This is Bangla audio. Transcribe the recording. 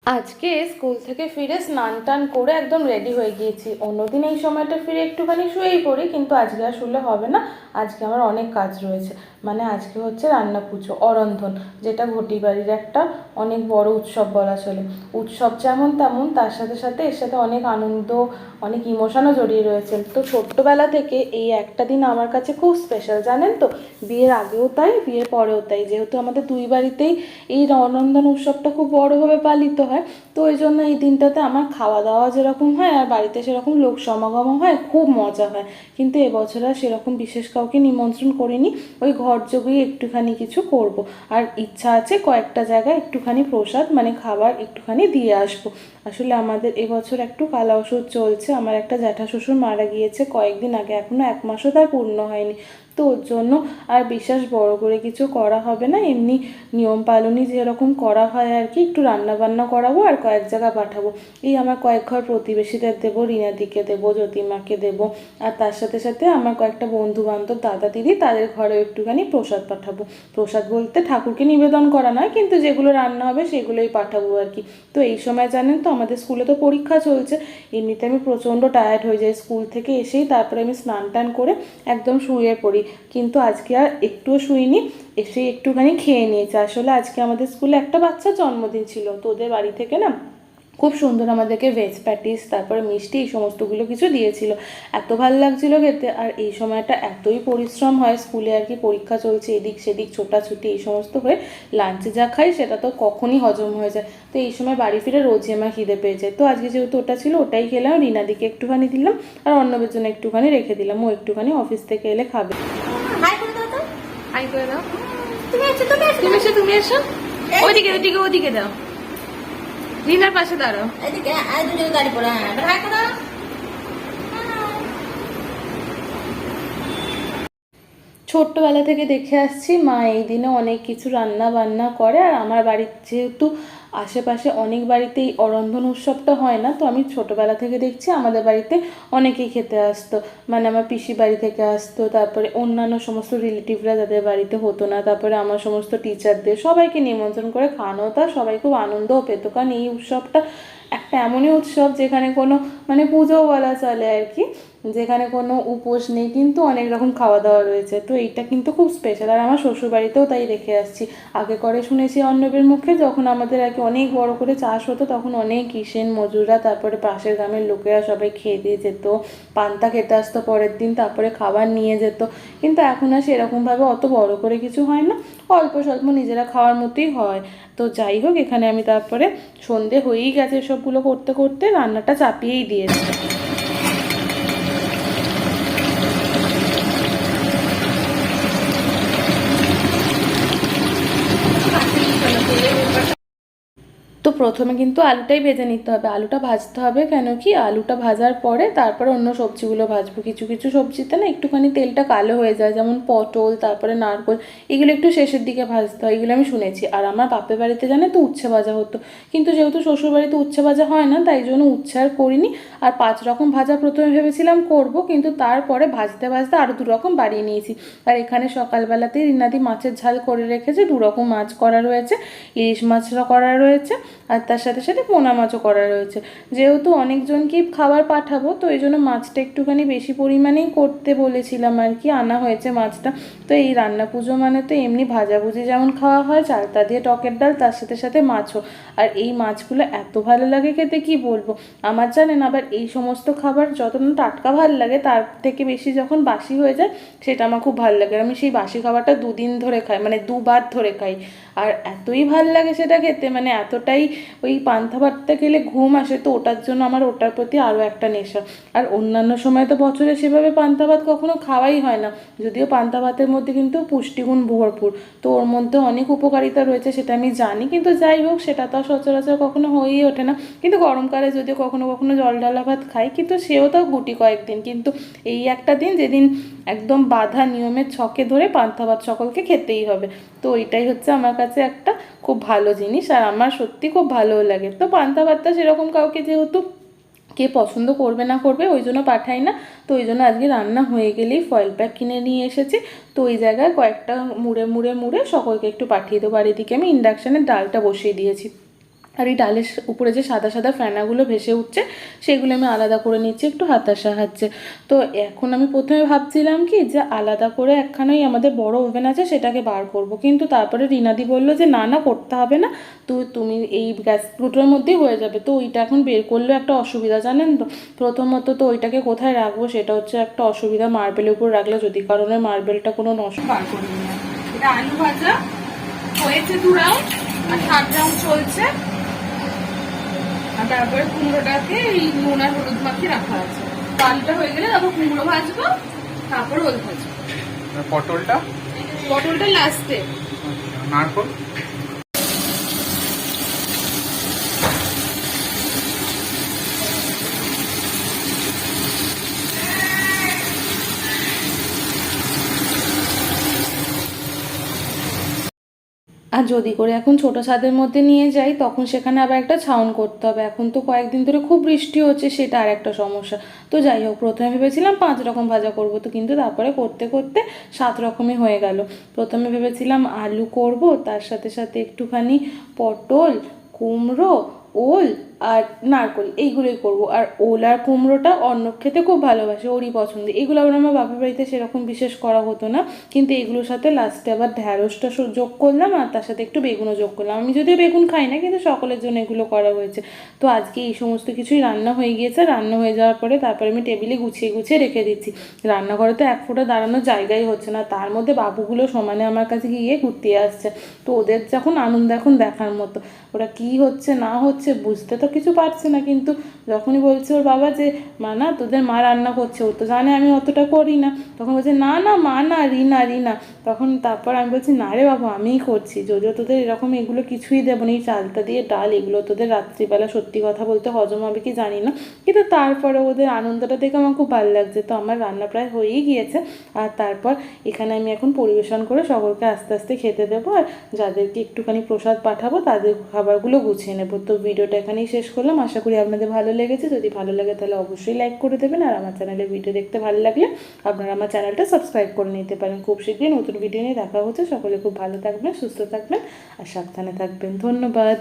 আজকে স্কুল থেকে ফিরে স্নান টান করে একদম রেডি হয়ে গিয়েছি। অন্যদিন এই সময়টা ফিরে একটুখানি শুয়েই পড়ি, কিন্তু আজকে আর শুলে হবে না। আজকে আমার অনেক কাজ রয়েছে। মানে আজকে হচ্ছে রান্না পুজো, অরন্ধন, যেটা ঘটি বাড়ির একটা অনেক বড় উৎসব বলা চলে। উৎসব যেমন তেমন, তার সাথে সাথে এর সাথে অনেক আনন্দ, অনেক ইমোশনও জড়িয়ে রয়েছে। তো ছোট্টবেলা থেকে এই একটা দিন আমার কাছে খুব স্পেশাল, জানেন তো। বিয়ের আগেও তাই, বিয়ের পরেও তাই। যেহেতু আমাদের দুই বাড়িতেই এই রণনন্দন উৎসবটা খুব বড়োভাবে পালিত হয়, তো ওই জন্য এই দিনটাতে আমার খাওয়া দাওয়া যেরকম হয় আর বাড়িতে সেরকম লোক সমাগমও হয়, খুব মজা হয়। কিন্তু এবছর আর সেরকম বিশেষ কাউকে নিমন্ত্রণ করিনি। ওই ঘরযোগেই একটুখানি কিছু করব। আর ইচ্ছা আছে কয়েকটা জায়গায় একটুখানি প্রসাদ মানে খাবার একটুখানি দিয়ে আসবো। আসলে আমাদের এবছর একটু কালা ওষুধ চলছে। আমার একটা জ্যাঠা শ্বশুর মারা গিয়েছে কয়েকদিন আগে, এখনো 1 মাসও তার পূর্ণ হয়নি। তো ওর জন্য আর বিশেষ বড় করে কিছু করা হবে না, এমনি নিয়ম পালনই যেরকম করা হয় আর কি, একটু রান্না বান্না করাবো আর কয়েক জায়গা পাঠাবো। এই আমার কয়েক ঘর প্রতিবেশীদের দেবো, রিনাদিকে দেবো, জ্যোতিমাকে দেবো। আর তার সাথে সাথে আমার কয়েকটা বন্ধু বান্ধব, দাদা দিদি, তাদের ঘরেও একটুখানি প্রসাদ পাঠাবো। প্রসাদ বলতে ঠাকুরকে নিবেদন করা নয়, কিন্তু যেগুলো রান্না হবে সেগুলোই পাঠাবো আর কি। তো এই সময় জানেন তো আমাদের স্কুলে তো পরীক্ষা চলছে। এমনিতে আমি প্রচণ্ড টায়ার্ড হয়ে যাই স্কুল থেকে এসেই, তারপরে আমি স্নান টান করে একদম শুয়ে পড়ি। কিন্তু আজকে আর একটুও শুইনি, এসে একটুখানি খেয়ে নিয়েছে। আসলে আজকে আমাদের স্কুলে একটা বাচ্চার জন্মদিন ছিল, তো ওদের বাড়ি থেকে না খুব সুন্দর আমাদেরকে ভেজ প্যাটিস, তারপরে মিষ্টি, এই সমস্তগুলো কিছু দিয়েছিল। এত ভালো লাগছিল খেতে। আর এই সময়টা এতই পরিশ্রম হয় স্কুলে আর কি, পরীক্ষা চলছে, এদিক সেদিক ছোটাছুটি এই সমস্ত হয়ে লাঞ্চে যা খাই সেটা তো কখনই হজম হয়ে যায়। তো এই সময় বাড়ি ফিরে রোজই আমার খিদে পেয়ে যায়। তো আজকে যেহেতু ওটা ছিল ওটাই খেলাম, রিনাদিকে একটুখানি দিলাম আর অন্নবের জন্য একটুখানি রেখে দিলাম, ও একটুখানি অফিস থেকে এলে খাবে। হাই করে দাও তো, হাই করে দাও। তুমি এসো, তুমি এসো, তুমি এসো, তুমি এসো। ওইদিকে ওইদিকে ওইদিকে দাও, রিনার পাশে দাঁড়াও। এদিকে দুজন গাড়ি পড়ে, হ্যাঁ হাই করে দাও। ছোট্টবেলা থেকে দেখে আসছি মা এই দিনে অনেক কিছু রান্না বান্না করে। আর আমার বাড়ির যেহেতু আশেপাশে অনেক বাড়িতেই অরন্ধন উৎসবটা হয় না, তো আমি ছোটোবেলা থেকে দেখছি আমাদের বাড়িতে অনেকেই খেতে আসতো। মানে আমার পিসি বাড়ি থেকে আসতো, তারপরে অন্যান্য সমস্ত রিলেটিভরা যাদের বাড়িতে হতো না, তারপরে আমার সমস্ত টিচারদের সবাইকে নিমন্ত্রণ করে খাওয়ানো হতো। আর সবাই খুব আনন্দও পেত, কারণ এই উৎসবটা একটা এমনই উৎসব যেখানে কোনো মানে পুজো বলা চলে আর কি, যেখানে কোনো উপোস নেই, কিন্তু অনেক রকম খাওয়া দাওয়া রয়েছে। তো এইটা কিন্তু খুব স্পেশাল। আর আমার শ্বশুরবাড়িতেও তাই রেখে আসছি। আগে করে শুনেছি অর্ণবের মুখে, যখন আমাদের আর কি অনেক বড় করে চাষ হতো, তখন অনেক কিষেন মজুররা, তারপরে পাশের গ্রামের লোকেরা সবাই খেয়ে দিয়ে যেত, পান্তা খেতে আসতো পরের দিন, তারপরে খাবার নিয়ে যেত। কিন্তু এখন আর সেরকমভাবে অত বড় করে কিছু হয় না, অল্প স্বল্প নিজেরা খাওয়ার মতোই হয়। তো যাই হোক, এখানে আমি তারপরে সন্ধে হয়েই গেছে সবগুলো করতে করতে, রান্নাটা চাপিয়েই দিয়েছি। তো প্রথমে কিন্তু আলুটাই ভেজে নিতে হবে, আলুটা ভাজতে হবে। কেন কি, আলুটা ভাজার পরে তারপরে অন্য সবজিগুলো ভাজবো। কিছু কিছু সবজিতে না একটুখানি তেলটা কালো হয়ে যায়, যেমন পটল, তারপরে নারকোল, এগুলো একটু শেষের দিকে ভাজতে হয়, এগুলো আমি শুনেছি। আর আমার বাপের বাড়িতে জানে তো উচ্ছে ভাজা হতো, কিন্তু যেহেতু শ্বশুর বাড়িতে উচ্ছে ভাজা হয় না, তাই জন্য উচ্ছে আর করিনি। আর 5 রকম ভাজা প্রথমে ভেবেছিলাম করব, কিন্তু তারপরে ভাজতে ভাজতে আরও 2 রকম বাড়িয়ে নিয়েছি। আর এখানে সকালবেলাতেই রিনাদি মাছের ঝাল করে রেখেছে, 2 রকম মাছ করা রয়েছে, ইলিশ মাছটা করা রয়েছে, আর তার সাথে সাথে পোনা মাছও করা রয়েছে। যেহেতু অনেকজনকেই খাবার পাঠাবো, তো এই জন্য মাছটা একটুখানি বেশি পরিমাণেই করতে বলেছিলাম আর কি, আনা হয়েছে মাছটা। তো এই রান্না পুজো মানে তো এমনি ভাজাভুজি যেমন খাওয়া হয়, চালতা দিয়ে টকের ডাল, তার সাথে সাথে মাছও। আর এই মাছগুলো এত ভালো লাগে খেতে কি বলবো। আমার জানেন আবার এই সমস্ত খাবার যত না টাটকা ভালো লাগে, তার থেকে বেশি যখন বাসি হয়ে যায় সেটা আমার খুব ভালো লাগে। আমি সেই বাসি খাবারটা 2 দিন ধরে খাই, মানে 2 বার ধরে খাই। আর এতই ভাল লাগে সেটা খেতে, মানে এতটাই, ওই পান্তা ভাতটা খেলে ঘুম আসে, তো ওটার জন্য আমার ওটার প্রতি আরও একটা নেশা। আর অন্যান্য সময় তো বছরে সেভাবে পান্তা ভাত কখনো খাওয়াই হয় না, যদিও পান্তা ভাতের মধ্যে কিন্তু পুষ্টিগুণ ভরপুর, তো ওর মধ্যে অনেক উপকারিতা রয়েছে সেটা আমি জানি। কিন্তু যাই হোক, সেটা তো সচরাচর কখনো হয়েই ওঠে না। কিন্তু গরমকালে যদিও কখনো কখনো জল ঢালা ভাত খাই, কিন্তু সেও তো গুটি কয়েকদিন। কিন্তু এই একটা দিন যেদিন একদম বাঁধা নিয়মের ছকে ধরে পান্তা ভাত সকলকে খেতেই হবে, তো এটাই হচ্ছে আমার কাছে একটা খুব ভালো জিনিস। আর আমার সত্যি খুব ভালোও লাগে। তো পান্তা ভাতটা সেরকম কাউকে যেহেতু কে পছন্দ করবে না করবে, ওই জন্য পাঠাই না। তো ওই জন্য আজকে রান্না হয়ে গেলেই ফয়েল প্যাক কিনে নিয়ে এসেছি, তো ওই জায়গায় কয়েকটা মুড়ে মুড়ে মুড়ে সকলকে একটু পাঠিয়ে দেবো। আর এদিকে আমি ইন্ডাকশানে ডালটা বসিয়ে দিয়েছি। আর এই ডালের উপরে যে সাদা সাদা ফেনাগুলো ভেসে উঠছে সেগুলো আমি আলাদা করে নিচ্ছি একটু হাতার সাহায্যে। তো এখন আমি প্রথমে ভাবছিলাম কি যে আলাদা করে একখানাই আমাদের বড় ওভেন আছে সেটাকে বার করব, কিন্তু তারপরে রিনাদি বলল যে না না করতে হবে না, তুমি এই গ্যাস দুটোর মধ্যেই হয়ে যাবে। তো ওইটা এখন বের করলেও একটা অসুবিধা জানেন তো, প্রথমত তো ওইটাকে কোথায় রাখবো সেটা হচ্ছে একটা অসুবিধা, মার্বেলের উপর রাখলে যদি কারণে মার্বেলটা কোনো নষ্ট বার করে নিয়ে। এটা আলু ভাজা হয়েছে 2 রাউন্ড আর 3rd রাউন্ড চলছে। আর তারপরে কুমড়োটাকে এই নুন আর হলুদ মাখিয়ে রাখা আছে। আলুটা হয়ে গেলে তারপর কুমড়ো ভাজবো, তারপর ওল ভাজবো। পটলটা লাস্টে। নারকোল আর যদি করে এখন ছোটো ছাদের মধ্যে নিয়ে যাই তখন সেখানে আবার একটা ছাউন করতে হবে। এখন তো কয়েকদিন ধরে খুব বৃষ্টি হচ্ছে, সেটা আর একটা সমস্যা। তো যাই হোক, প্রথমে ভেবেছিলাম 5 রকম ভাজা করব, তো কিন্তু তারপরে করতে করতে 7 রকমই হয়ে গেল। প্রথমে ভেবেছিলাম আলু করব, তার সাথে সাথে একটুখানি পটল, কুমড়ো, ওল আর নারকোল এইগুলোই করব। আর ওল আর কুমড়োটা অর্ণব খেতে খুব ভালোবাসে, ওরই পছন্দ। এগুলো আবার আমার বাপের বাড়িতে সেরকম বিশেষ করা হতো না, কিন্তু এগুলোর সাথে লাস্টে আবার ঢ্যাঁড়সটা যোগ করলাম আর তার সাথে একটু বেগুনও যোগ করলাম। আমি যদিও বেগুন খাই না, কিন্তু সকলের জন্য এগুলো করা হয়েছে। তো আজকে এই সমস্ত কিছুই রান্না হয়ে গিয়েছে। রান্না হয়ে যাওয়ার পরে তারপরে আমি টেবিলে গুছিয়ে গুছিয়ে রেখে দিচ্ছি। রান্নাঘরে তো এক ফোঁটা দাঁড়ানোর জায়গাই হচ্ছে না, তার মধ্যে বাবুগুলো সমানে আমার কাছে গিয়ে ঘুরতে আসছে। তো ওদের যখন আনন্দ এখন দেখার মতো, ওরা কি হচ্ছে না হচ্ছে বুঝতে তো কিছু পারছে না, কিন্তু যখনই বলছে ওর বাবা যে মা না তোদের মা রান্না করছে, ও তো জানে আমি অতটা করি না, তখন বলছে না না মা না রিনা রিনা। তখন তারপর আমি বলছি না রে বাবা আমিই করছি, যদিও তোদের এরকম এগুলো কিছুই দেবো না, এই চালটা দিয়ে ডাল এগুলো তোদের রাত্রিবেলা সত্যি কথা বলতে হজম হবে কি জানি না, কিন্তু তারপরে ওদের আনন্দটা দেখে আমার খুব ভালো লাগছে। তো আমার রান্না প্রায় হয়েই গিয়েছে। আর তারপর এখানে আমি এখন পরিবেশন করে সকলকে আস্তে আস্তে খেতে দেবো, আর যাদেরকে একটুখানি প্রসাদ পাঠাবো তাদের খাবারগুলো গুছিয়ে নেবো। তো ভিডিওটা এখানেই শেষ করলাম, আশা করি আপনাদের ভালো লেগেছে। যদি ভালো লাগে তাহলে অবশ্যই লাইক করে দেবেন, আর আমার চ্যানেলে ভিডিও দেখতে ভালো লাগলে আপনারা আমার চ্যানেলটা সাবস্ক্রাইব করে নিতে পারেন। খুব শীঘ্রই নতুন ভিডিও নিয়ে দেখা হচ্ছে। সকলে খুব ভালো থাকবেন, সুস্থ থাকবেন আর সাবধানে থাকবেন। ধন্যবাদ।